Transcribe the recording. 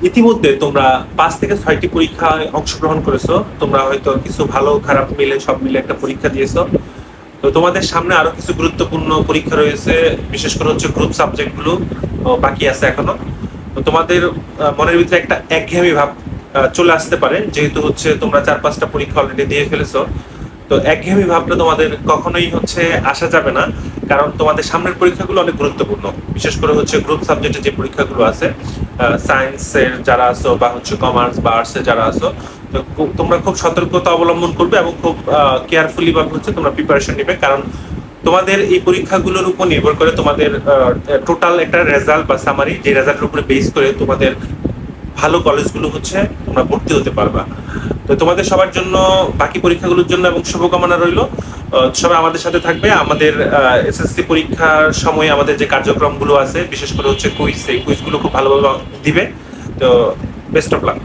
ইতিমধ্যে তোমরা 5 থেকে 6টি পরীক্ষায় অংশগ্রহণ করেছো। তোমরা হয়তো কিছু ভালো খারাপ মিলে সব মিলে একটা পরীক্ষা দিয়েছো। তো তোমাদের সামনে আরো কিছু গুরুত্বপূর্ণ পরীক্ষা রয়েছে, বিশেষ করে হচ্ছে গ্রুপ সাবজেক্ট গুলো বাকি আছে এখনো। তো তোমাদের মনের ভিতরে একটা একঘেয়েমি ভাব চলে আসতে পারে, যেহেতু হচ্ছে তোমরা 4-5টা পরীক্ষা অলরেডি দিয়ে ফেলেছো। তো একঘেয়েমি ভাবটা তোমাদের কখনোই হচ্ছে আসা যাবে না, কারণ তোমাদের সামনের পরীক্ষাগুলো অনেক গুরুত্বপূর্ণ। বিশেষ করে হচ্ছে গ্রুপ সাবজেক্টে যে পরীক্ষাগুলো আছে, সায়েন্সের যারা আছো বা হচ্ছে কমার্স বা আর্টসে যারা আছো, তো তোমরা খুব সতর্কতা অবলম্বন করবে এবং খুব কেয়ারফুলি ভাবে হচ্ছে তোমরা প্রিপারেশন নিবে, কারণ তোমাদের এই পরীক্ষাগুলোর উপর নির্ভর করে তোমাদের টোটাল একটা রেজাল্ট বা সামারি, যে রেজাল্টের উপরে বেস করে তোমাদের ভালো কলেজগুলো হচ্ছে তোমরা ভর্তি হতে পারবা। তো তোমাদের সবার জন্য, বাকি পরীক্ষাগুলোর জন্য এবং শুভকামনা রইল। সবাই আমাদের সাথে থাকবে। আমাদের এসএসসি পরীক্ষার সময় আমাদের যে কার্যক্রমগুলো আছে, বিশেষ করে হচ্ছে কুইজ, এই কুইজগুলো খুব ভালোভাবে দিবে। তো বেস্ট অফ লাক।